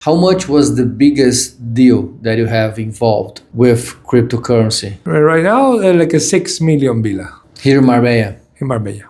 How much was the biggest deal that you have involved with cryptocurrency? Right now, like a 6 million villa Here in Marbella. in Marbella.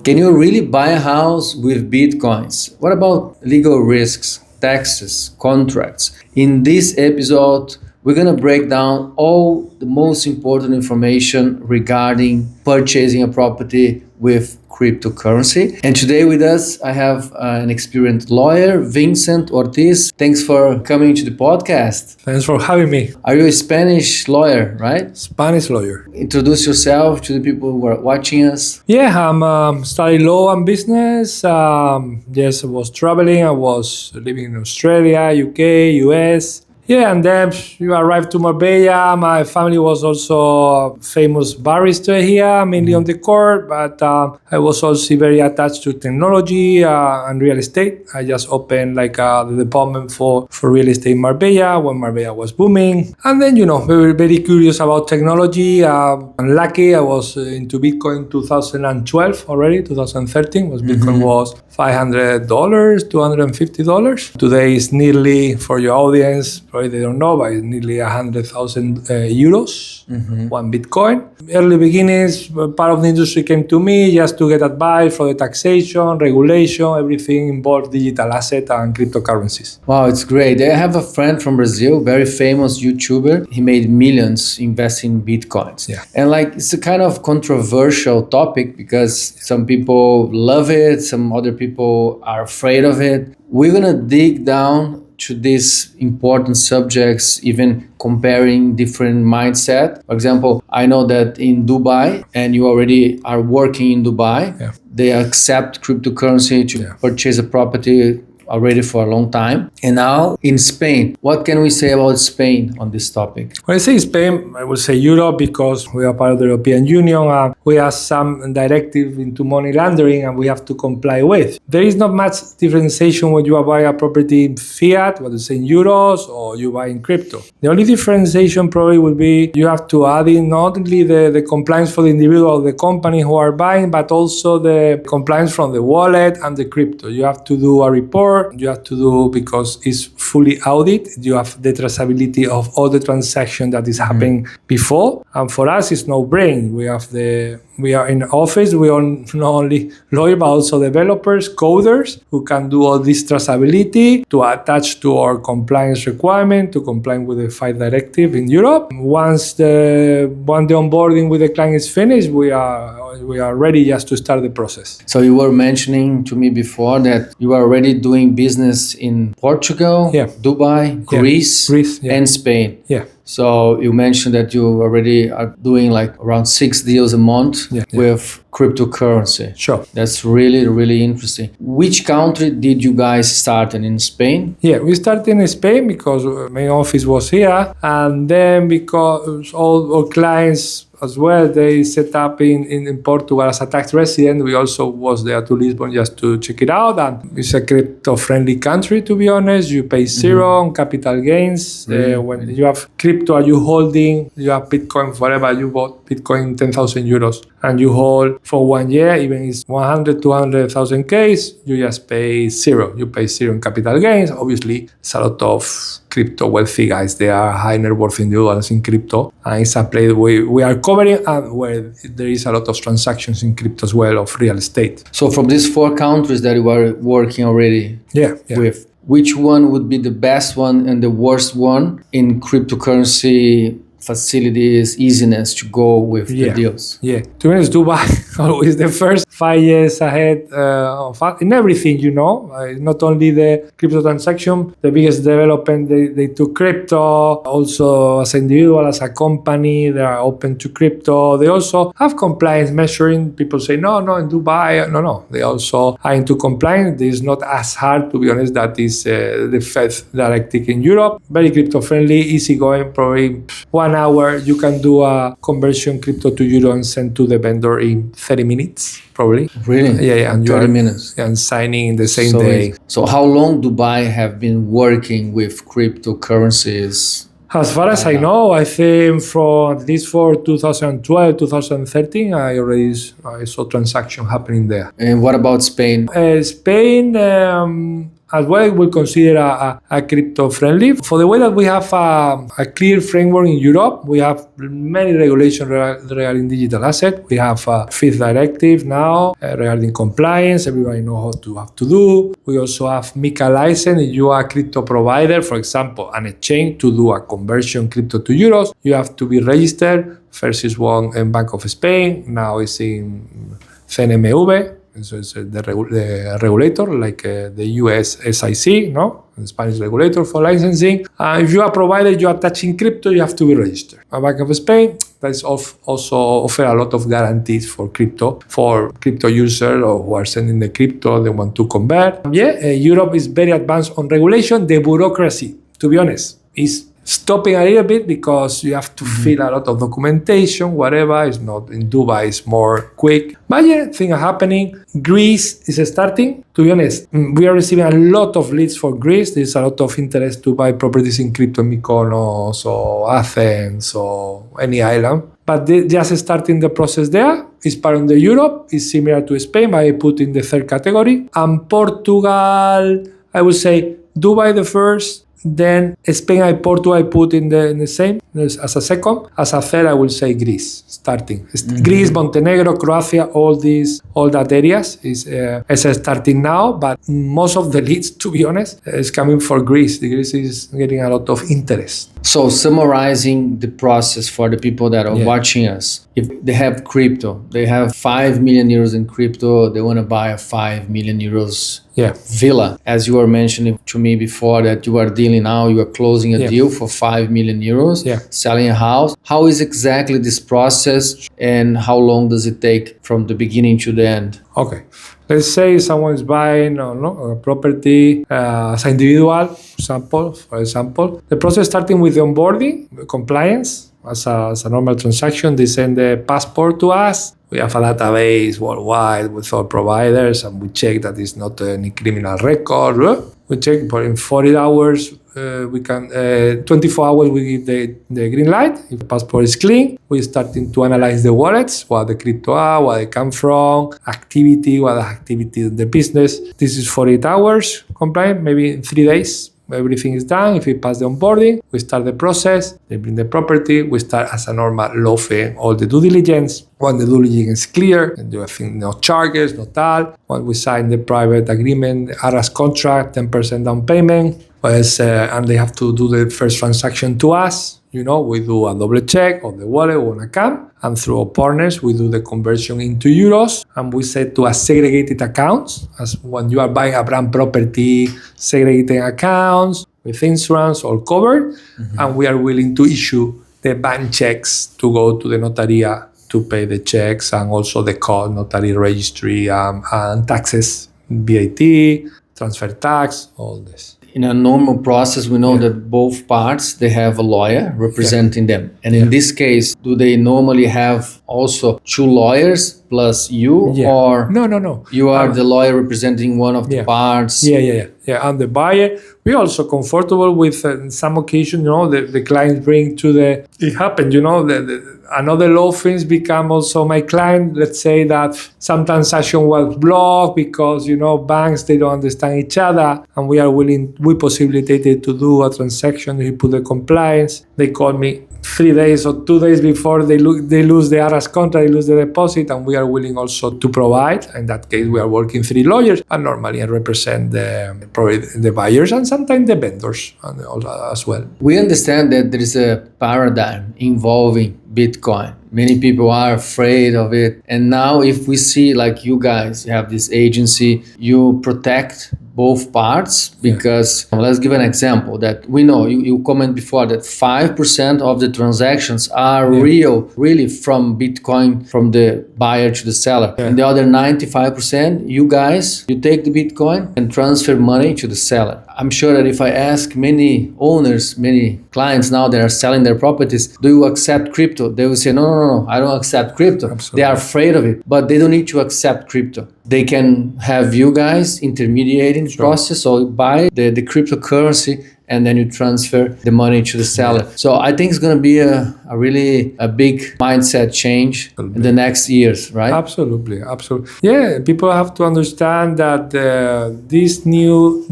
Can you really buy a house with Bitcoins? What about legal risks, taxes, contracts? In this episode, we're going to break down all the most important information regarding purchasing a property with cryptocurrency. And today with us, I have an experienced lawyer, Vicente Ortiz. Thanks for coming to the podcast. Thanks for having me. Are you a Spanish lawyer, right? Spanish lawyer. Introduce yourself to the people who are watching us. Yeah, I'm studying law and business. Yes, I was traveling. I was living in Australia, UK, US. Yeah, and then you arrived to Marbella. My family was also a famous barrister here, mainly on the court, but I was also very attached to technology and real estate. I just opened the department for real estate in Marbella when Marbella was booming. And then, we were very curious about technology. I'm lucky I was into Bitcoin 2012 already, 2013, was Bitcoin was $500, $250. Today is nearly, for your audience, probably they don't know, but it's nearly 100,000 euros, one Bitcoin. Early beginnings, part of the industry came to me just to get advice for the taxation, regulation, everything involved digital asset and cryptocurrencies. Wow, it's great. I have a friend from Brazil, very famous YouTuber. He made millions investing in Bitcoins. Yeah. And it's a kind of controversial topic because some people love it, some other people are afraid of it. We're going to dig down to these important subjects, even comparing different mindset. For example, I know that in Dubai, and you already are working in Dubai, they accept cryptocurrency to purchase a property already for a long time. And now in Spain, what can we say about Spain on this topic? When I say Spain, I will say Europe because we are part of the European Union. We have some directive into money laundering and we have to comply with. There is not much differentiation when you buy a property in fiat, what is in euros, or you buy in crypto. The only differentiation probably will be you have to add in not only the compliance for the individual or the company who are buying, but also the compliance from the wallet and the crypto. You have to do a report. You have to do, because it's fully audit, you have the traceability of all the transactions that is happening before. And for us, it's no brain. We are in office. We are not only lawyers, but also developers, coders who can do all this traceability to attach to our compliance requirement, to comply with the 5 directive in Europe. Once the onboarding with the client is finished, we are ready just to start the process. So you were mentioning to me before that you are already doing business in Portugal, Dubai, Greece, and Spain. Yeah. So you mentioned that you already are doing around 6 deals a month with cryptocurrency. Sure. That's really, really interesting. Which country did you guys start in Spain? Yeah, we started in Spain because my office was here, and then because all our clients as well, they set up in Portugal as a tax resident. We also was there to Lisbon just to check it out. And it's a crypto-friendly country, to be honest. You pay zero on capital gains. When you have crypto, are you holding? You have Bitcoin forever. You bought Bitcoin 10,000 euros and you hold for 1 year, even if it's 100, 200,000 case, you just pay zero. You pay zero in capital gains. Obviously, it's a lot of crypto wealthy guys. They are high net worth individuals in crypto. And it's a place we are covering and where there is a lot of transactions in crypto as well of real estate. So from these 4 countries that you are working already with, which one would be the best one and the worst one in cryptocurrency facilities, easiness to go with the deals? Yeah. To be honest, Dubai always the first 5 years ahead in everything, not only the crypto transaction, the biggest development, they took crypto. Also, as an individual, as a company, they are open to crypto. They also have compliance measuring. People say, no, in Dubai, no. They also are into compliance. It's not as hard, to be honest, that is the Fed directive in Europe. Very crypto friendly, easy going, probably 1 hour you can do a conversion crypto to euro and send to the vendor in 30 minutes probably. Really? Yeah, and 30 minutes. And signing in the same day. So how long Dubai have been working with cryptocurrencies? As far as I know, I think for at least for 2012, 2013, I saw transaction happening there. And what about Spain? Spain, as well, will consider a crypto friendly. For the way that we have a clear framework in Europe, we have many regulations regarding digital asset. We have a fifth directive now regarding compliance. Everybody knows what to have to do. We also have MiCA license. If you are a crypto provider, for example, an exchange to do a conversion crypto to euros, you have to be registered. First is one in Bank of Spain. Now it's in CNMV. So it's the regulator, like the US SIC, no? The Spanish regulator for licensing. If you are a provider, you are touching crypto, you have to be registered. Bank of Spain, that is also offer a lot of guarantees for crypto users or who are sending the crypto, they want to convert. Europe is very advanced on regulation. The bureaucracy, to be honest, is stopping a little bit because you have to fill a lot of documentation, whatever. It's not in Dubai, it's more quick. But things are happening. Greece is starting. To be honest, we are receiving a lot of leads for Greece. There's a lot of interest to buy properties in crypto, Mykonos or Athens or any island. But they just starting the process there. It's part of the Europe. It's similar to Spain, but I put in the third category. And Portugal, I would say Dubai the first. Then Spain and Portugal I put in the same as a second. As a third, I will say Greece, starting. Greece, Montenegro, Croatia, all that areas is starting now. But most of the leads, to be honest, is coming for Greece. Greece is getting a lot of interest. So summarizing the process for the people that are watching us, if they have crypto, they have 5 million euros in crypto, they want to buy a 5 million euros villa. As you were mentioning to me before that you are dealing now, you are closing a deal for 5 million euros, selling a house. How is exactly this process and how long does it take from the beginning to the end? Okay. Let's say someone is buying a property as an individual, for example. The process starting with the onboarding, compliance, as a normal transaction. They send the passport to us. We have a database worldwide with all providers, and we check that it's not any criminal record. We check, but in 40 hours, 24 hours, we give the green light. If the passport is clean, we're starting to analyze the wallets, what the crypto are, where they come from, what the activity of the business. This is 48 hours compliant, maybe in 3 days. Everything is done. If we pass the onboarding, we start the process. They bring the property. We start as a normal law firm, all the due diligence. When the due diligence is clear, and you have no charges, no tal. When we sign the private agreement, the ARAS contract, 10% down payment, and they have to do the first transaction to us. We do a double check on the wallet or on account, and through our partners, we do the conversion into euros, and we set to a segregated accounts, as when you are buying a brand property, segregated accounts with insurance all covered, and we are willing to issue the bank checks to go to the notaria to pay the checks, and also the cost, notary registry, and taxes, VAT, transfer tax, all this. In a normal process, we know that both parts, they have a lawyer representing them. And in this case, do they normally have also 2 lawyers plus you? Or No. You are the lawyer representing one of the parts? Yeah. I'm the buyer. We're also comfortable with some occasion, the clients bring it happened, another law firms become also my client. Let's say that some transaction was blocked because, banks, they don't understand each other, and we possibilitated to do a transaction. We put the compliance. They call me 3 days or 2 days before they lose the ARAS contract, they lose the deposit, and we are willing also to provide. In that case, we are working 3 lawyers, and normally I represent the buyers and sometimes the vendors as well. We understand that there is a paradigm involving Bitcoin. Many people are afraid of it. And now if we see, like you guys have this agency, you protect both parts, because let's give an example that we know, you comment before that 5% of the transactions are really from Bitcoin, from the buyer to the seller. And the other 95%, you take the Bitcoin and transfer money to the seller. I'm sure that if I ask many owners, many clients now that are selling their properties, do you accept crypto? They will say, no, I don't accept crypto. Absolutely. They are afraid of it, but they don't need to accept crypto. They can have you guys intermediating the process, or buy the cryptocurrency and then you transfer the money to the seller. So I think it's going to be a really big mindset change in the next years, right? Absolutely. Yeah, people have to understand that this new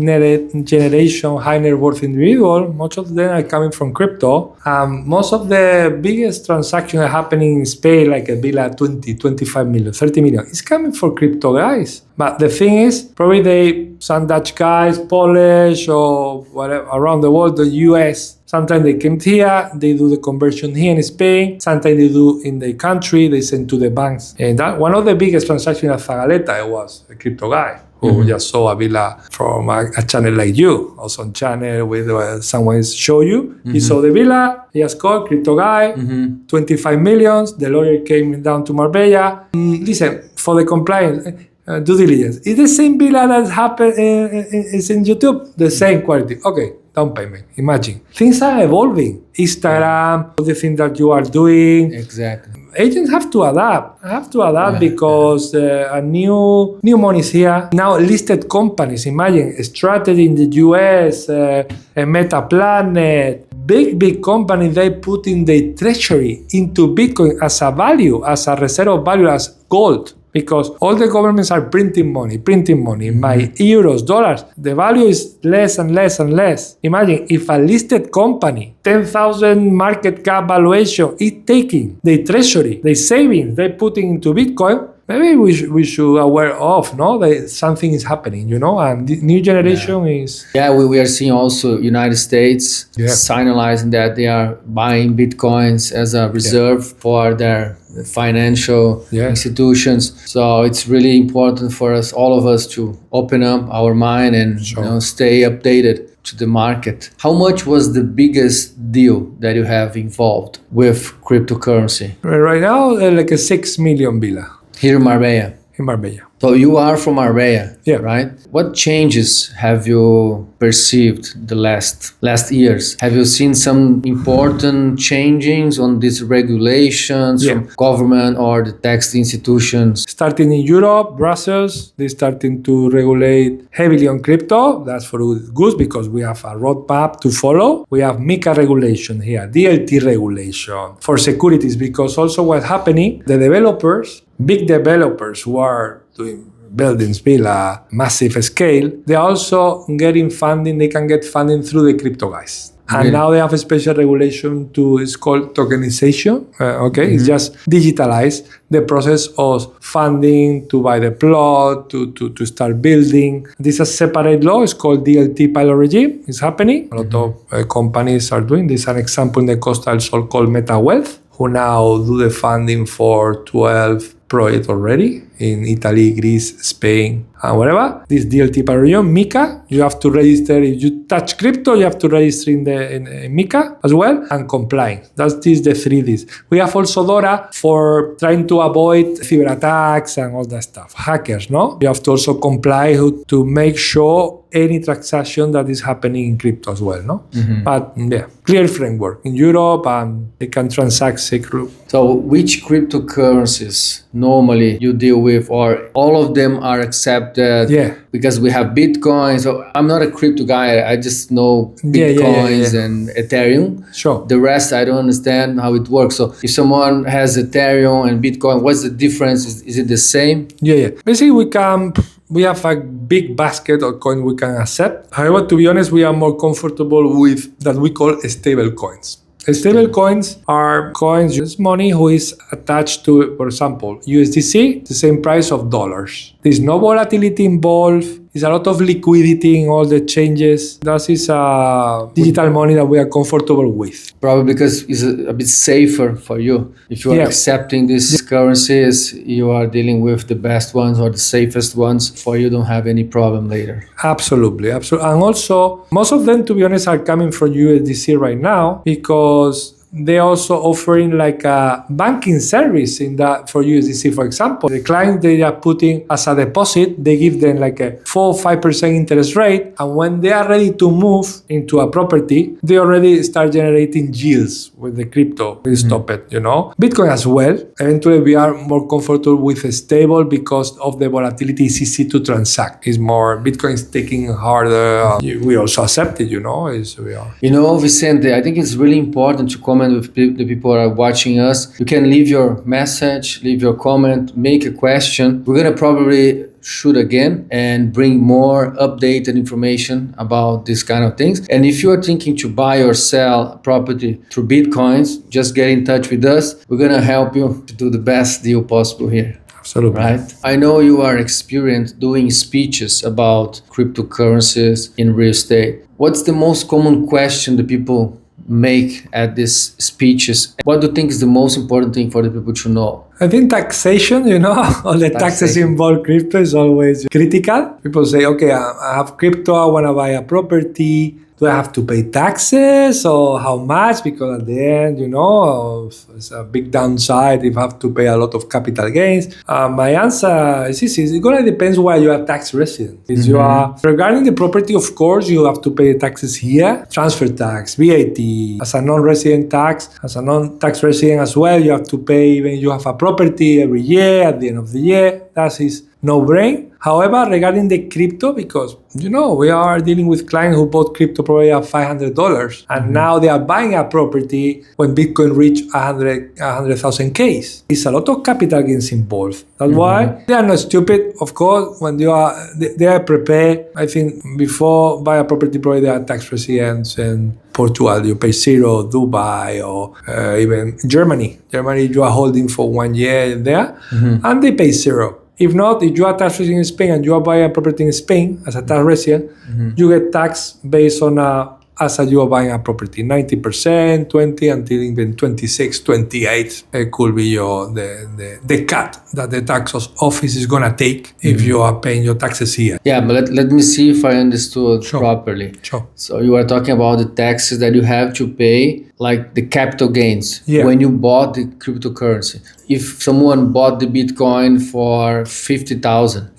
generation high net worth individual, most of them are coming from crypto. Most of the biggest transactions are happening in Spain, like a villa 20, 25 million, 30 million. It's coming for crypto guys. But the thing is, probably some Dutch guys, Polish or whatever, around the world, the US, sometimes they came here, they do the conversion here in Spain. Sometimes they do in the country, they send to the banks. And that one of the biggest transactions at Zagaleta was a crypto guy who just saw a villa from a channel like you, or some channel with someone show you. He saw the villa, he just called, crypto guy, 25 millions. The lawyer came down to Marbella. Listen, for the compliance, due diligence. It's the same villa that happened is in YouTube, the same quality. Okay, down payment. Imagine. Things are evolving. Instagram, all the things that you are doing. Exactly. Agents have to adapt. Because a new money is here. Now listed companies, imagine, a strategy in the US, a Meta Planet, big companies, they put in their treasury into Bitcoin as a value, as a reserve of value, as gold. Because all the governments are printing money by euros, dollars. The value is less and less and less. Imagine if a listed company, 10,000 market cap valuation, is taking their treasury, their savings, they're putting into Bitcoin. Maybe we should aware of, no, that something is happening, and the new generation is... Yeah, we are seeing also United States signalizing that they are buying Bitcoins as a reserve for their financial institutions. So it's really important for us, all of us, to open up our mind and stay updated to the market. How much was the biggest deal that you have involved with cryptocurrency? Right now, like a 6 million villa. Here in Marbella. So you are from Marbella, right? What changes have you perceived the last years? Have you seen some important changes on these regulations from government or the tax institutions? Starting in Europe, Brussels, they're starting to regulate heavily on crypto. That's for good because we have a roadmap to follow. We have MiCA regulation here, DLT regulation for securities, because also what's happening, the developers, big developers who are doing buildings, villa, massive scale, they're also getting funding. They can get funding through the crypto guys. And now they have a special regulation it's called tokenization. It's just digitalize the process of funding to buy the plot, to start building. This is a separate law. It's called DLT pilot regime. It's happening. A lot of companies are doing this. An example in the coastal sol called Meta Wealth, who now do the funding for 12 projects already in Italy, Greece, Spain, and whatever. This DLT Pavilion, MiCA, you have to register. If you touch crypto, you have to register in MiCA as well, and complying. That's the 3 Ds. We have also DORA for trying to avoid cyber attacks and all that stuff. Hackers, no? You have to also comply to make sure any transaction that is happening in crypto as well, no? But clear framework in Europe, and they can transact secure. So which cryptocurrencies normally you deal with, or all of them are accepted? Because we have Bitcoin. So I'm not a crypto guy. I just know Bitcoins and Ethereum. Sure. The rest, I don't understand how it works. So if someone has Ethereum and Bitcoin, what's the difference? Is it the same? Basically, we have a big basket of coins we can accept. However, to be honest, we are more comfortable with that we call stable coins. Stable coins are coins, it's money who is attached to, for example, USDC, the same price of dollars. There's no volatility involved. There's a lot of liquidity in all the changes. That is a digital money that we are comfortable with. Probably because it's a bit safer for you. If you are accepting these currencies, you are dealing with the best ones or the safest ones, for you don't have any problem later. Absolutely. And also, most of them, to be honest, are coming from USDC right now because They also offering like a banking service in that for USDC, for example. The client they are putting as a deposit, they give them like a 4-5% interest rate, and when they are ready to move into a property, they already start generating yields with the crypto. We stop it, Bitcoin as well. Eventually, we are more comfortable with a stable because of the volatility. It's easy to transact. It's more Bitcoin is taking harder. We also accept it, Vicente, I think it's really important to comment with the people who are watching us. You can leave your message, leave your comment, make a question. We're gonna probably shoot again and bring more updated information about these kind of things. And if you are thinking to buy or sell a property through Bitcoins, just get in touch with us. We're gonna help you to do the best deal possible here. Absolutely. Right? I know you are experienced doing speeches about cryptocurrencies in real estate. What's the most common question that people make at these speeches? What do you think is the most important thing for the people to know? I think taxation, all the taxes involved crypto is always critical. People say, okay, I have crypto, I want to buy a property. Do I have to pay taxes or how much? Because at the end, it's a big downside if I have to pay a lot of capital gains. My answer is easy. It going to depend where you are tax resident. If you are regarding the property, of course, you have to pay taxes here, transfer tax, VAT, as a non-resident tax, as a non-tax resident as well. You have to pay when you have a property every year at the end of the year. That is no-brainer. However, regarding the crypto, because, we are dealing with clients who bought crypto probably at $500 and now they are buying a property when Bitcoin reached 100,000 Ks. It's a lot of capital gains involved. That's why they are not stupid. Of course, when they are prepared. I think before buy a property, probably they are tax residents in Portugal, you pay zero, Dubai, or even Germany. Germany, you are holding for 1 year there and they pay zero. If not, if you are tax resident in Spain and you are buying a property in Spain as a tax resident, you get taxed based on as you are buying a property. 90%, 20 until even 26, 28 could be the cut that the tax office is going to take if you are paying your taxes here. Yeah, but let me see if I understood properly. Sure. So you are talking about the taxes that you have to pay, like the capital gains when you bought the cryptocurrency. If someone bought the Bitcoin for 50,000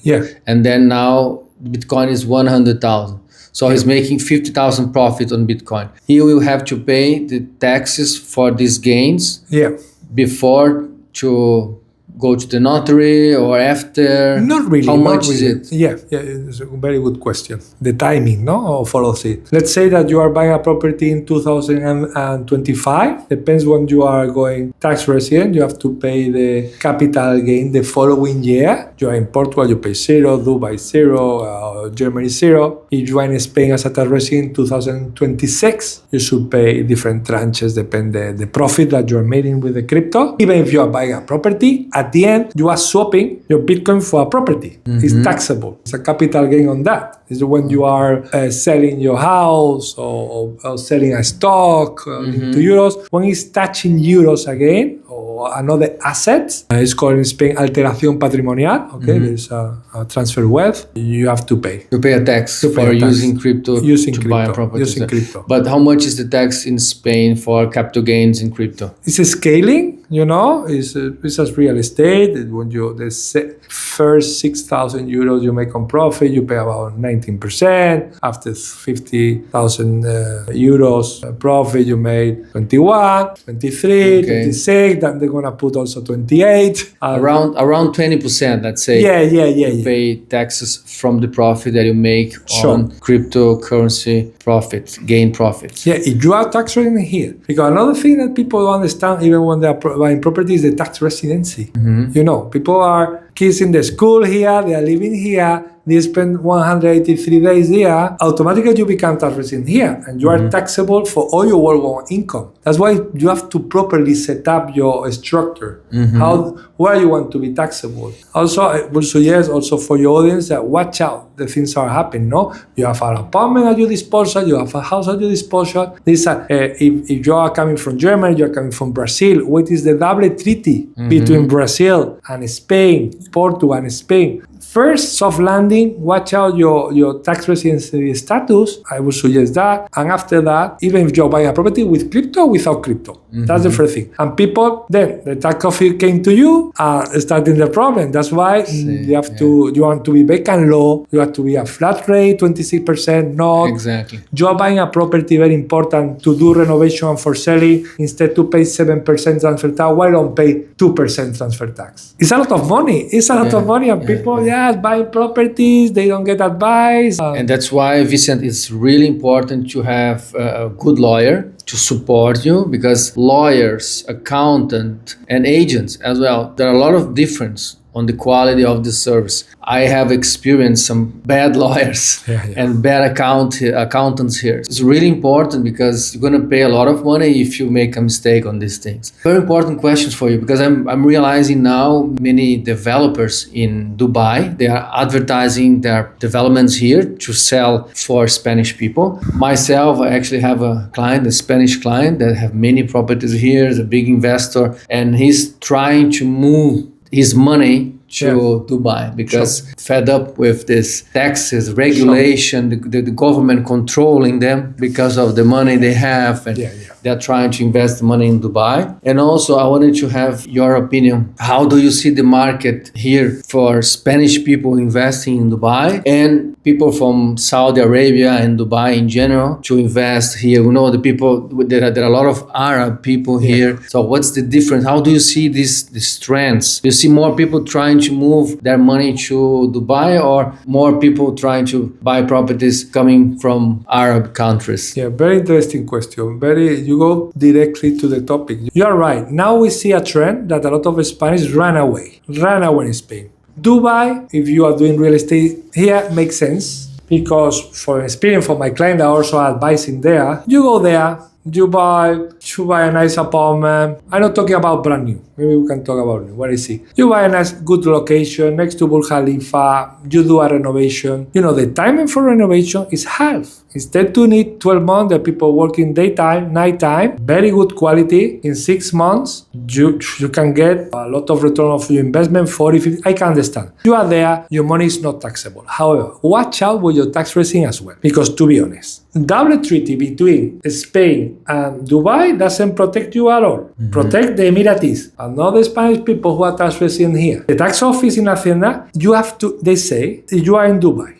and then now Bitcoin is 100,000. So he's making 50,000 profit on Bitcoin. He will have to pay the taxes for these gains before to go to the notary or after? Not really. How much is it? Yeah, it's a very good question. The timing, follows it. Let's say that you are buying a property in 2025. Depends when you are going tax resident. You have to pay the capital gain the following year. You are in Portugal, you pay zero, Dubai zero, Germany zero. If you are in Spain as a tax resident in 2026, you should pay different tranches depending the profit that you are making with the crypto. Even if you are buying a property, at the end, you are swapping your Bitcoin for a property. It's taxable. It's a capital gain on that. It's when you are selling your house or selling a stock into euros. When it's touching euros again or another asset, it's called in Spain alteración patrimonial. Okay, there's a transfer wealth. You have to pay. You pay a tax for using crypto to buy a property. Using crypto. But how much is the tax in Spain for capital gains in crypto? It's a scaling. It's as real estate. When the first 6,000 euros you make on profit, you pay about 19%. After 50,000 euros profit, you made 21, 23, 26. Then they're gonna put also 28. Around 20%, let's say. You pay taxes from the profit that you make on cryptocurrency gain profits. Yeah, if you are tax resident here, because another thing that people don't understand, even when they are buying property, is the tax residency. People are kids in the school here, they are living here, they spend 183 days here, automatically you become tax resident here and you are taxable for all your worldwide income. That's why you have to properly set up your structure, where you want to be taxable. Also, I would suggest also for your audience that watch out, the things are happening, You have an apartment at your disposal, you have a house at your disposal. If you are coming from Germany, you are coming from Brazil, what is the double treaty between Brazil and Spain, Portugal and Spain? First, soft landing, watch out your tax residency status. I would suggest that. And after that, even if you're buying a property with crypto or without crypto, That's the first thing. And people, then the tax office came to you, starting the problem. That's why you want to be vacant law, you have to be a flat rate, 26%, not. Exactly. You are buying a property, very important, to do renovation for selling, instead to pay 7% transfer tax, why don't pay 2% transfer tax? It's a lot of money. And people, buy properties, they don't get advice. And that's why, Vicent, it's really important to have a good lawyer to support you, because lawyers, accountants, and agents as well, there are a lot of difference on the quality of the service. I have experienced some bad lawyers and bad accountants here. It's really important because you're going to pay a lot of money if you make a mistake on these things. Very important questions for you, because I'm realizing now many developers in Dubai, they are advertising their developments here to sell for Spanish people. Myself, I actually have a client, a Spanish client that have many properties here, is a big investor, and he's trying to move his money to Dubai because fed up with this taxes, regulation, the government controlling them because of the money they have, and they're trying to invest money in Dubai. And also I wanted to have your opinion. How do you see the market here for Spanish people investing in Dubai and people from Saudi Arabia and Dubai in general to invest here? We know the people, there are a lot of Arab people here. So what's the difference? How do you see these trends? Do you see more people trying to move their money to Dubai, or more people trying to buy properties coming from Arab countries? Yeah, very interesting question. You go directly to the topic. You are right. Now we see a trend that a lot of Spanish run away in Spain. Dubai, if you are doing real estate here, makes sense, because for experience, for my client, I also advising there. You go there, you buy a nice apartment. I'm not talking about brand new. Maybe we can talk about it. What is it? You buy a nice, good location next to Burj Khalifa. You do a renovation. The timing for renovation is half. Instead to need 12 months, the people working daytime, nighttime, very good quality. In 6 months, you can get a lot of return of your investment, 40, 50. I can understand. You are there, your money is not taxable. However, watch out with your tax resident as well. Because to be honest, double treaty between Spain and Dubai doesn't protect you at all. Protect the Emiratis, and not the Spanish people who are tax resident here. The tax office in Hacienda, they say, you are in Dubai.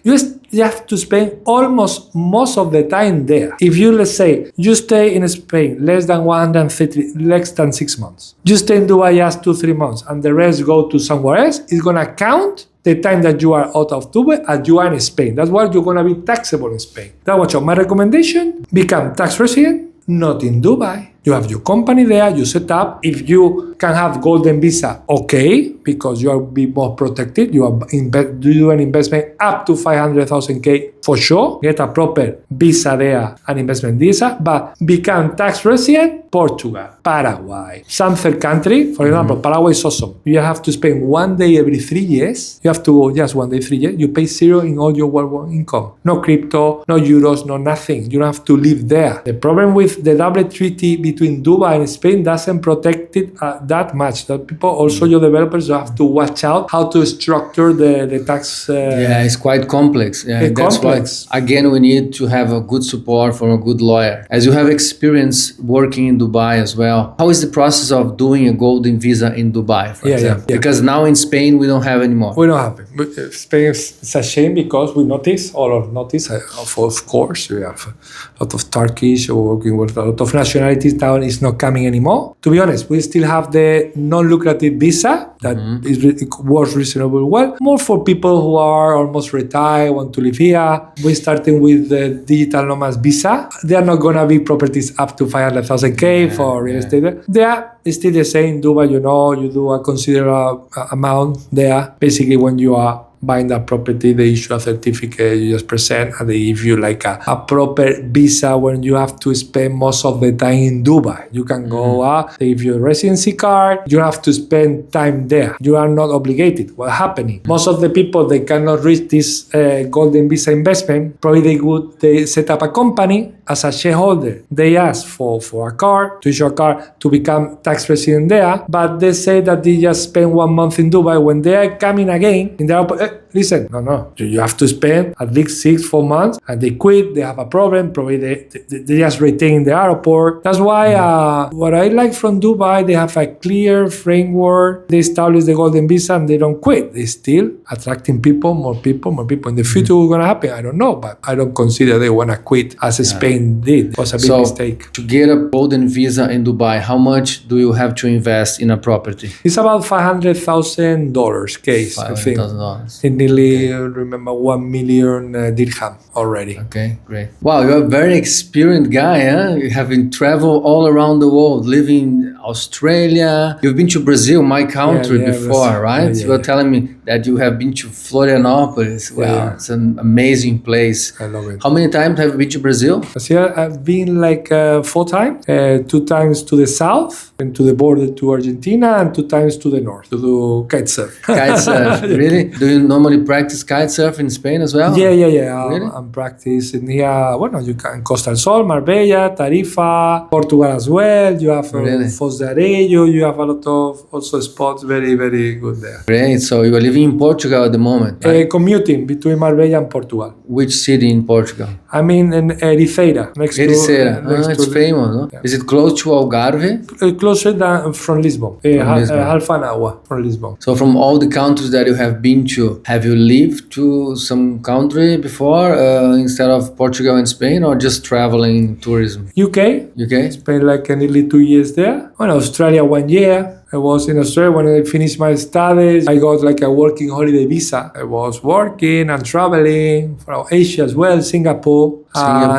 You have to spend almost most of the time there. If you, let's say, you stay in Spain less than 6 months, you stay in Dubai just 2-3 months, and the rest go to somewhere else, it's gonna count the time that you are out of Dubai and you are in Spain. That's why you're gonna be taxable in Spain. That's what my recommendation: become tax resident, not in Dubai. You have your company there, you set up. If you can have golden visa, okay, because you will be more protected. You do an investment up to 500,000 K for sure. Get a proper visa there, an investment visa, but become tax resident, Portugal, Paraguay, some third country. For example, Paraguay is awesome. You have to spend 1 day every 3 years. You have to go just 1 day, 3 years. You pay zero in all your world income. No crypto, no euros, no nothing. You don't have to live there. The problem with the double treaty between Dubai and Spain doesn't protect it that much. That people, also your developers, have to watch out how to structure the tax. It's quite complex. That's why, again, we need to have a good support from a good lawyer. As you have experience working in Dubai as well, how is the process of doing a golden visa in Dubai, for example? Because now in Spain, we don't have anymore. We don't have it. But Spain is a shame, because we notice, of course, we have a lot of Turkish, or working with a lot of nationalities now. It's not coming anymore. To be honest, we still have the non-lucrative visa that works reasonably well. More for people who are almost retired, want to live here. We're starting with the digital nomads visa. They are not gonna be properties up to 500,000 K for real estate. They are still the same. Dubai, you do a considerable amount there. Basically, when you are buying that property, they issue a certificate, you just present, and they give you like a proper visa when you have to spend most of the time in Dubai. You can go, they give you a residency card, you have to spend time there. You are not obligated. What's happening? Most of the people, they cannot reach this golden visa investment. Probably they set up a company as a shareholder. They ask for a card, to issue a card to become tax resident there, but they say that they just spend 1 month in Dubai. When they are coming again, in their listen, no. You have to spend at least 6-4 months, and they quit, they have a problem, probably they just retain the airport. That's why what I like from Dubai, they have a clear framework. They establish the golden visa and they don't quit. They still attracting people, more people. In the future, what's going to happen? I don't know, but I don't consider they want to quit as Spain did. It was a big mistake. To get a golden visa in Dubai, how much do you have to invest in a property? It's about $500,000 case, I think. $500,000. It nearly, remember, 1 million dirham already. Okay, great. Wow, you're a very experienced guy, huh? You have traveled all around the world, living in Australia. You've been to Brazil, my country, before, right? You were telling me that you have been to Florianopolis. Wow, it's an amazing place. I love it. How many times have you been to Brazil? I've been like 4 times. 2 times to the south and to the border to Argentina, and 2 times to the north to do kitesurf. Kitesurf, really? Do you normally practice kitesurf in Spain as well? Yeah. Really? I'm practicing here. You can Costa del Sol, Marbella, Tarifa, Portugal as well. You have Foz de Arello. You have a lot of also spots very, very good there. Great. So you are living in Portugal at the moment, right? Commuting between Marbella and Portugal. Which city in Portugal? I'm in Ericeira. Ericeira. It's famous, no? Yeah. Is it close to Algarve? Closer than from Lisbon. Half an hour from Lisbon. So from all the countries that you have been to, have you lived to some country before instead of Portugal and Spain, or just traveling tourism? UK. Spent like nearly 2 years there. Australia 1 year. I was in Australia when I finished my studies. I got like a working holiday visa. I was working and traveling from Asia as well, Singapore.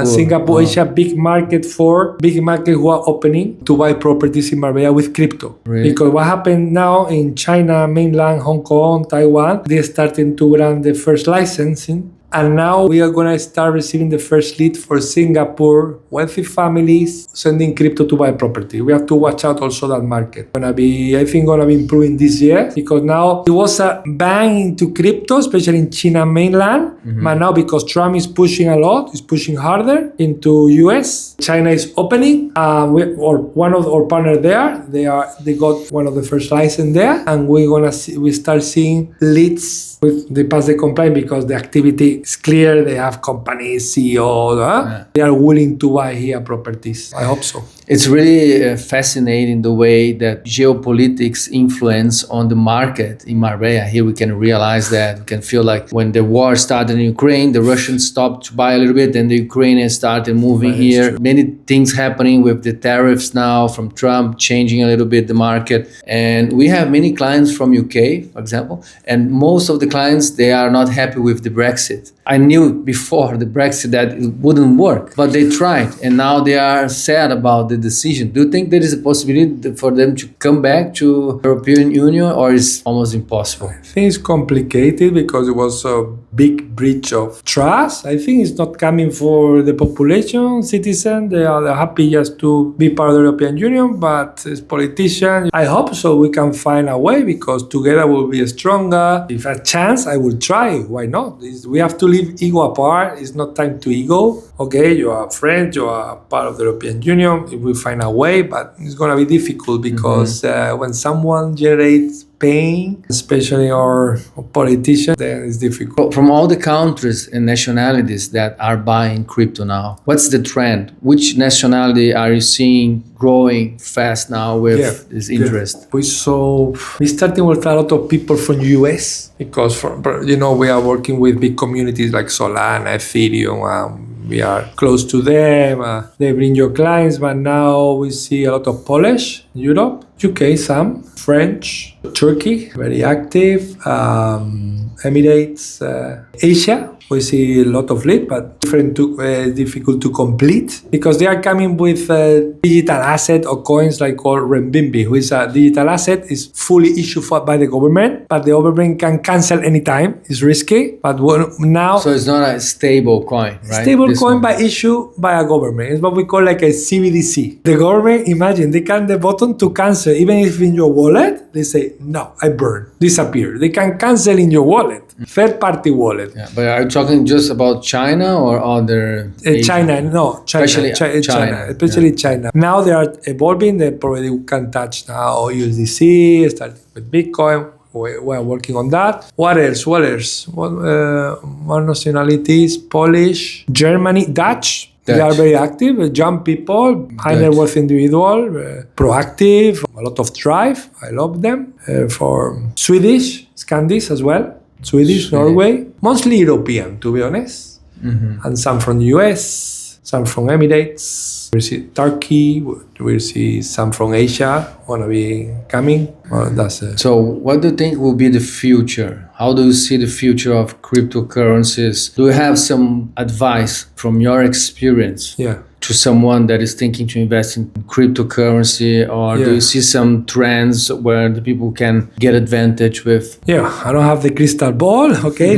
Singapore, Asia, big market who are opening to buy properties in Marbella with crypto. Really? Because what happened now in China, mainland, Hong Kong, Taiwan, they're starting to grant the first licensing. And now we are going to start receiving the first lead for Singapore, wealthy families sending crypto to buy property. We have to watch out also that market. Gonna be improving this year, because now it was a ban into crypto, especially in China mainland. But now because Trump is pushing a lot, is pushing harder into US, China is opening. One of our partners there, they got one of the first license there, and we start seeing leads they pass the complaint because the activity is clear. They have companies, CEOs. They are willing to buy here properties. I hope so. It's really fascinating the way that geopolitics influence on the market in Marbella. Here we can realize that. We can feel like when the war started in Ukraine, the Russians stopped to buy a little bit, then the Ukrainians started moving here. Many things happening with the tariffs now from Trump, changing a little bit the market. And we have many clients from UK, for example, and most of the clients, they are not happy with the Brexit. I knew before the Brexit that it wouldn't work, but they tried, and now they are sad about the decision. Do you think there is a possibility for them to come back to European Union, or is almost impossible? I think it's complicated because it was a big breach of trust. I think it's not coming for the population, citizen. They are happy just to be part of the European Union, but as politicians, I hope so we can find a way, because together we'll be stronger. If a chance, I will try. Why not? We have to leave ego apart. It's not time to ego. Okay, you are friends, you are part of the European Union. If we find a way, but it's going to be difficult because when someone generates pain, especially our politicians, then it's difficult. From all the countries and nationalities that are buying crypto now, what's the trend? Which nationality are you seeing growing fast now with this interest? We starting with a lot of people from US, because we are working with big communities like Solana, Ethereum. We are close to them. They bring your clients, but now we see a lot of Polish, Europe, UK, some French, Turkey, very active, Emirates, Asia. We see a lot of lead, but difficult to complete, because they are coming with a digital asset or coins like called renminbi, which is a digital asset, is fully issued by the government, but the government can cancel anytime. It's risky, but now... So it's not a stable coin, right? Stable coin by issue by a government. It's what we call like a CBDC. The government, imagine, they can the button to cancel, even if in your wallet, they say, no, I burn, disappear. They can cancel in your wallet, third-party wallet. Yeah, but are you talking just about China or other... China, no, China. Especially China. Now they are evolving. They probably can touch now USDC, starting with Bitcoin. we're working on that. What else? More nationalities: Polish, Germany, Dutch. They are very active, young people, high net worth individual, proactive, a lot of drive. I love them. For Swedish, Scandis as well. Swedish, Norway. Mostly European, to be honest. And some from the US, some from Emirates. We see Turkey, we see some from Asia, want to be coming. Well, So what do you think will be the future? How do you see the future of cryptocurrencies? Do you have some advice from your experience to someone that is thinking to invest in cryptocurrency? Or do you see some trends where the people can get advantage with? I don't have the crystal ball,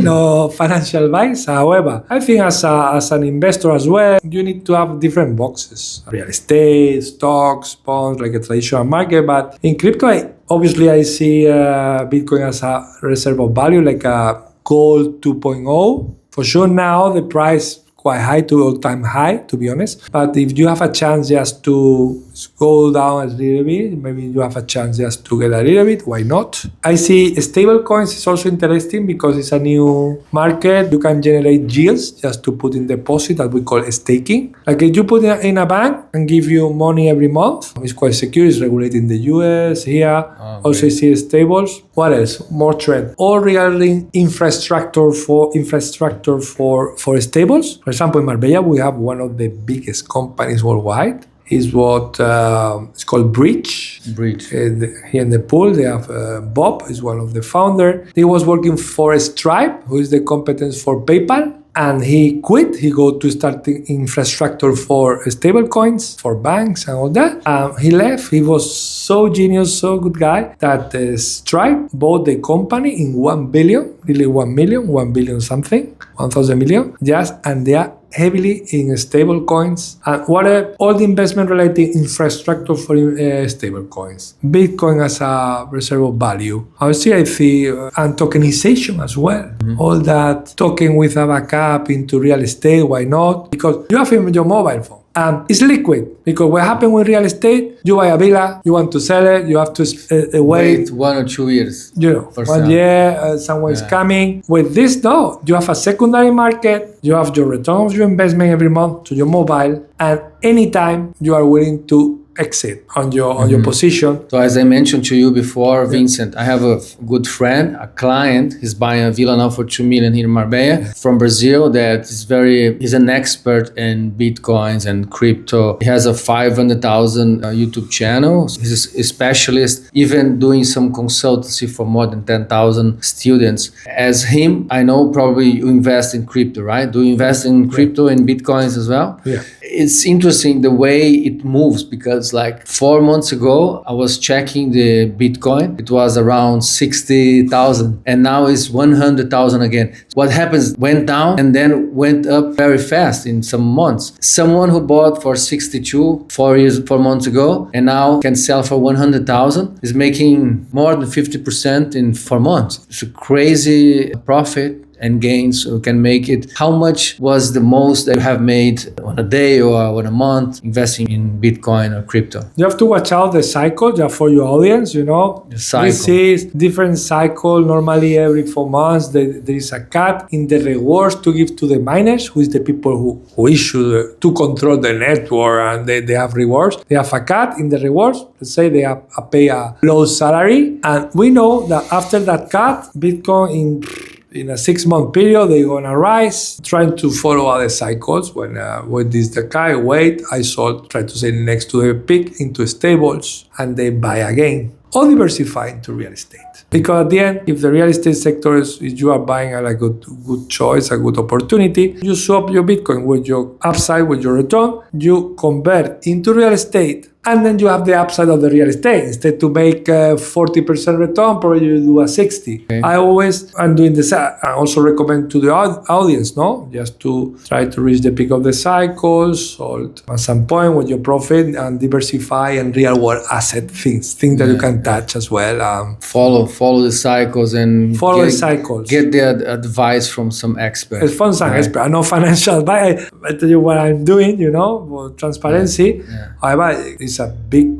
no financial advice. However, I think as an investor as well, you need to have different boxes. Real estate, stocks, bonds, like a traditional market. But in crypto, obviously I see Bitcoin as a reserve of value, like a gold 2.0. For sure now the price quite high to all-time high, to be honest. But if you have a chance just to go down a little bit, maybe you have a chance just to get a little bit, why not? I see stable coins is also interesting because it's a new market. You can generate yields just to put in deposit that we call staking. Like if you put it in a bank and give you money every month, it's quite secure, it's regulated in the US, here. Also see stables. What else? More trend. All regarding infrastructure for stables. For example, in Marbella, we have one of the biggest companies worldwide. Is what it's called Bridge. Here in the pool, they have Bob, is one of the founder. He was working for Stripe, who is the competence for PayPal. And he quit. He go to start the infrastructure for stable coins, for banks and all that. He left. He was so genius, so good guy that Stripe bought the company in 1 billion, really 1 million, 1 billion something, 1,000 million, and they are heavily in stable coins and all the investment related infrastructure for stable coins. Bitcoin as a reserve of value. I see and tokenization as well. All that token with a backup into real estate, why not? Because you have it in your mobile phone. It's liquid, because what happens with real estate, you buy a villa, you want to sell it, you have to wait 1 or 2 years. 1 year, someone is coming. With this, no, you have a secondary market, you have your return of your investment every month to your mobile, and anytime you are willing to exit on your position. So as I mentioned to you before, Vincent, I have a good friend, a client. He's buying a villa now for 2 million here in Marbella from Brazil. He's an expert in Bitcoins and crypto. He has a 500,000 YouTube channel. He's a specialist, even doing some consultancy for more than 10,000 students. As him, I know probably you invest in crypto, right? Do you invest in crypto and Bitcoins as well? Yeah. It's interesting the way it moves, because like 4 months ago, I was checking the Bitcoin. It was around 60,000 and now it's 100,000 again. What happens? Went down and then went up very fast in some months. Someone who bought for 62 4 months ago and now can sell for 100,000 is making more than 50% in 4 months. It's a crazy profit and gains, so can make it. How much was the most that you have made on a day or on a month investing in Bitcoin or crypto? You have to watch out the cycle just for your audience, The cycle. This is different cycle. Normally every 4 months there is a cut in the rewards to give to the miners, who is the people who issue to control the network, and they have rewards. They have a cut in the rewards. Let's say they have pay a low salary, and we know that after that cut, Bitcoin in a 6-month period, they're gonna rise, trying to follow other cycles. When this decay, wait, I sold, try to say next to the peak into stables, and they buy again. Or diversify into real estate. Because at the end, if the real estate sector is you are buying a good choice, a good opportunity, you swap your Bitcoin with your upside, with your return, you convert into real estate, and then you have the upside of the real estate. Instead to make 40% return, probably you do a 60. Okay. I'm doing this. I also recommend to the audience, just to try to reach the peak of the cycles, sold at some point with your profit, and diversify and real world asset things that you can touch as well. Follow the cycles and get the advice from some experts. It's from some expert. I know financial advice. I tell you what I'm doing, for transparency. However, it's a big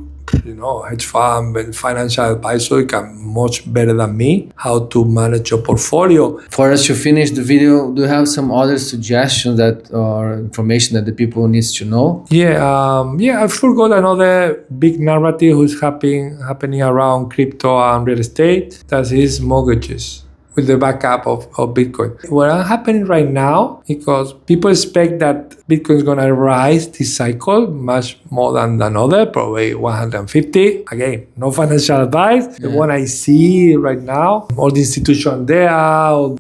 hedge fund and financial advisor can much better than me how to manage your portfolio. For us to finish the video, do you have some other suggestions that or information that the people needs to know? I forgot another big narrative who's happening around crypto and real estate. That is mortgages with the backup of Bitcoin. What is happening right now, because people expect that Bitcoin is going to rise this cycle much more than another, probably 150. Again, no financial advice. The one I see right now, all the institutions there,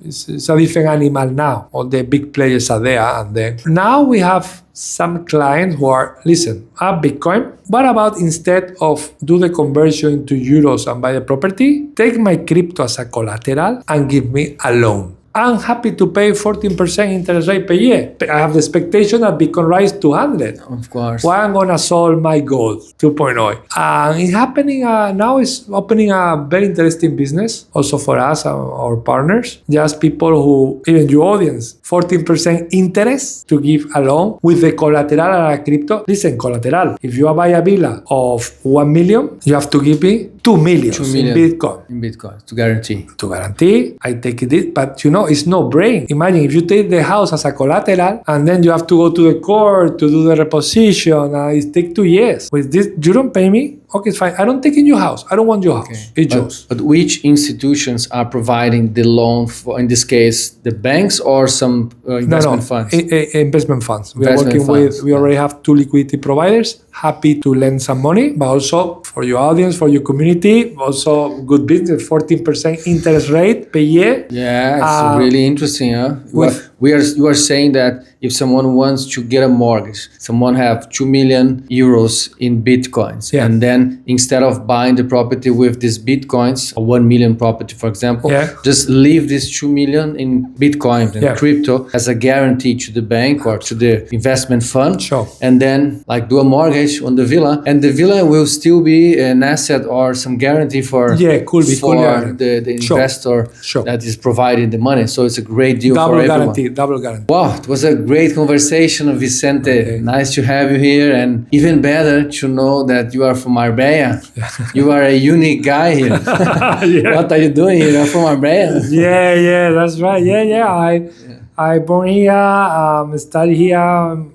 it's a different animal now. All the big players are there. And then now we have some clients who are, listen, I have Bitcoin. What about instead of do the conversion into euros and buy the property, take my crypto as a collateral and give me a loan. I'm happy to pay 14% interest rate per year. I have the expectation that Bitcoin rise to 100. Of course. Why I'm gonna sell my gold 2.0? And it's happening now. It's opening a very interesting business also for us, our partners. Just people who, even your audience, 14% interest to give a loan with the collateral and a crypto. Listen, collateral. If you buy a villa of 1 million, you have to give me 2 million in Bitcoin. In Bitcoin to guarantee. I take it, but it's no brain. Imagine if you take the house as a collateral and then you have to go to the court to do the reposition. It takes 2 years. With this, you don't pay me. Okay, it's fine. I don't take in your house. I don't want your house. Okay. It's yours. But which institutions are providing the loan for, in this case, the banks or some investment funds? Investment funds. We are working with, we already have 2 liquidity providers, happy to lend some money, but also for your audience, for your community, also good business, 14% interest rate per year. Yeah, it's really interesting. Huh? You are saying that if someone wants to get a mortgage, someone have 2 million euros in Bitcoins, and then instead of buying the property with these Bitcoins, a 1 million property, for example, just leave this 2 million in Bitcoin and crypto as a guarantee to the bank or to the investment fund, and then like do a mortgage on the villa, and the villa will still be an asset or some guarantee for the investor that is providing the money. So it's a great deal for everyone. Double guarantee. Wow, it was a great conversation, Vicente. Okay. Nice to have you here, and even better to know that you are from Marbella. You are a unique guy here. What are you doing here? You're from Marbella? That's right. I born here, studied here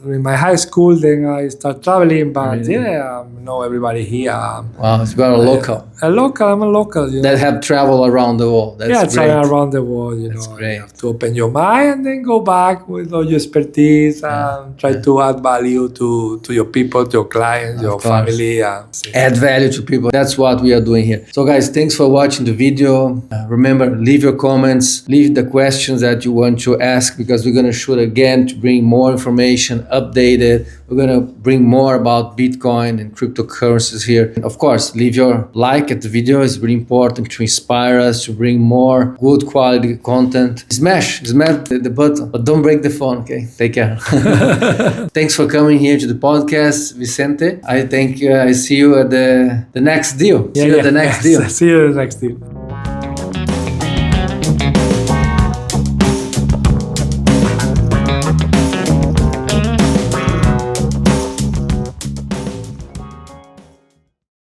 in my high school, then I start traveling, but I know everybody here. Wow, so you are a local. I'm a local. That have traveled around the world. That's great. Travel around the world, That's great. You have to open your mind and then go back with all your expertise and try to add value to your people, to your clients, your family. Add value to people. That's what we are doing here. So guys, thanks for watching the video. Remember, leave your comments, leave the questions that you want to ask, because we're going to shoot again to bring more information, updated. We're going to bring more about Bitcoin and cryptocurrencies here. And of course, leave your like at the video. It's really important to inspire us to bring more good quality content. Smash the button, but don't break the phone, okay? Take care. Thanks for coming here to the podcast, Vicente. I think I see you at the next deal. See you at the next deal. See you at the next deal.